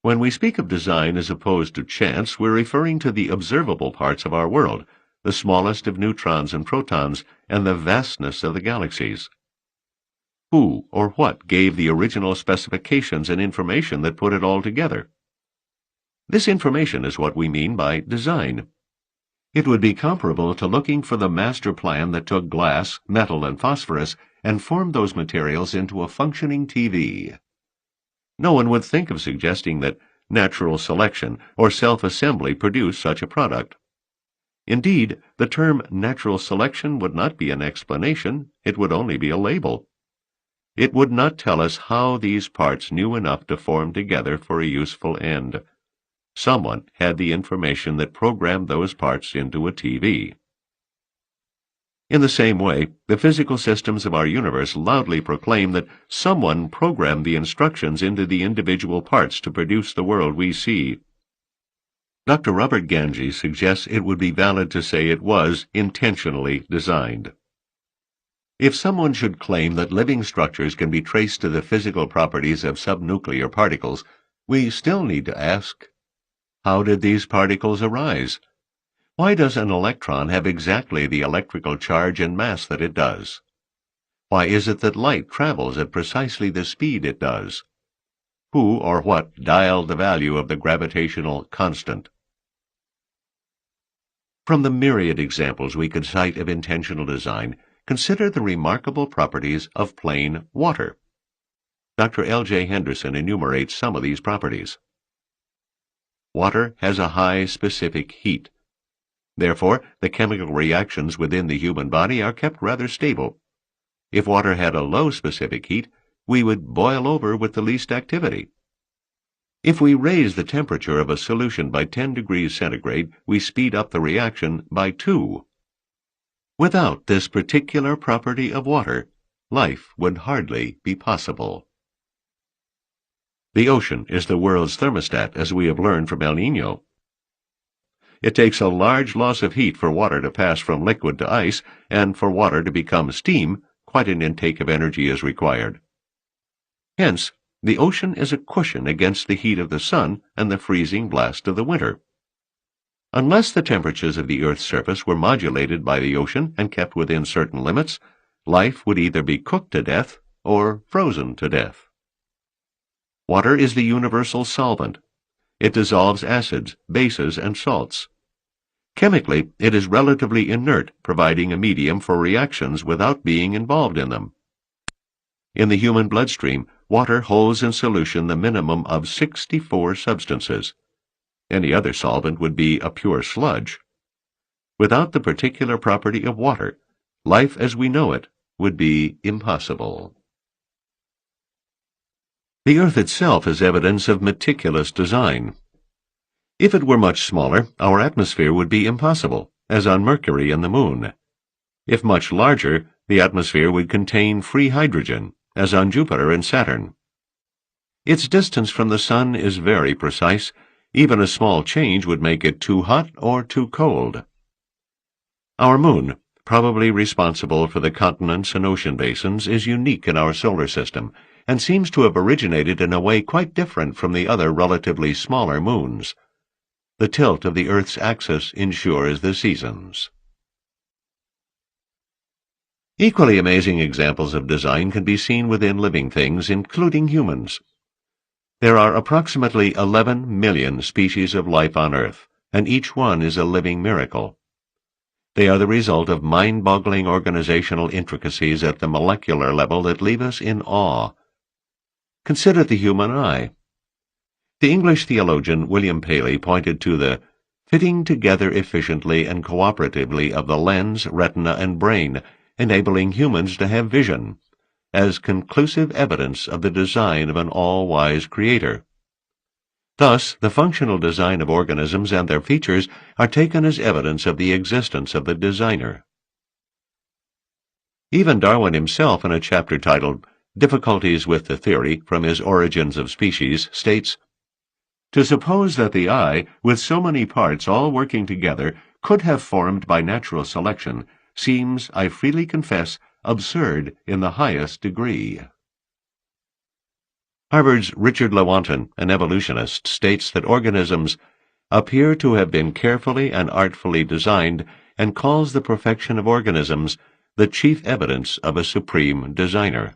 When we speak of design as opposed to chance, we're referring to the observable parts of our world, the smallest of neutrons and protons, and the vastness of the galaxies. Who or what gave the original specifications and information that put it all together? This information is what we mean by design. It would be comparable to looking for the master plan that took glass, metal, and phosphorus and formed those materials into a functioning TV. No one would think of suggesting that natural selection or self-assembly produced such a product. Indeed, the term natural selection would not be an explanation, it would only be a label. It would not tell us how these parts knew enough to form together for a useful end. Someone had the information that programmed those parts into a TV. In the same way, the physical systems of our universe loudly proclaim that someone programmed the instructions into the individual parts to produce the world we see. Dr. Robert Ganji suggests it would be valid to say it was intentionally designed. If someone should claim that living structures can be traced to the physical properties of subnuclear particles, we still need to ask, how did these particles arise? Why does an electron have exactly the electrical charge and mass that it does? Why is it that light travels at precisely the speed it does? Who or what dialed the value of the gravitational constant? From the myriad examples we could cite of intentional design, consider the remarkable properties of plain water. Dr. L.J. Henderson enumerates some of these properties. Water has a high specific heat. Therefore, the chemical reactions within the human body are kept rather stable. If water had a low specific heat, we would boil over with the least activity. If we raise the temperature of a solution by 10 degrees centigrade, we speed up the reaction by 2. Without this particular property of water, life would hardly be possible. The ocean is the world's thermostat, as we have learned from El Niño. It takes a large loss of heat for water to pass from liquid to ice, and for water to become steam, quite an intake of energy is required. Hence, the ocean is a cushion against the heat of the sun and the freezing blast of the winter. Unless the temperatures of the Earth's surface were modulated by the ocean and kept within certain limits, life would either be cooked to death or frozen to death. Water is the universal solvent. It dissolves acids, bases, and salts. Chemically, it is relatively inert, providing a medium for reactions without being involved in them. In the human bloodstream, water holds in solution the minimum of 64 substances. Any other solvent would be a pure sludge. Without the particular property of water, life as we know it would be impossible. The Earth itself is evidence of meticulous design. If it were much smaller, our atmosphere would be impossible, as on Mercury and the Moon. If much larger, the atmosphere would contain free hydrogen, as on Jupiter and Saturn. Its distance from the Sun is very precise. Even a small change would make it too hot or too cold. Our Moon, probably responsible for the continents and ocean basins, is unique in our solar system, and seems to have originated in a way quite different from the other relatively smaller moons. The tilt of the Earth's axis ensures the seasons. Equally amazing examples of design can be seen within living things, including humans. There are approximately 11 million species of life on Earth, and each one is a living miracle. They are the result of mind-boggling organizational intricacies at the molecular level that leave us in awe. Consider the human eye. The English theologian William Paley pointed to the fitting together efficiently and cooperatively of the lens, retina, and brain, enabling humans to have vision, as conclusive evidence of the design of an all-wise Creator. Thus, the functional design of organisms and their features are taken as evidence of the existence of the designer. Even Darwin himself, in a chapter titled Difficulties with the Theory from his Origins of Species, states, "To suppose that the eye, with so many parts all working together, could have formed by natural selection, seems, I freely confess, absurd in the highest degree." Harvard's Richard Lewontin, an evolutionist, states that organisms appear to have been carefully and artfully designed, and calls the perfection of organisms the chief evidence of a supreme designer.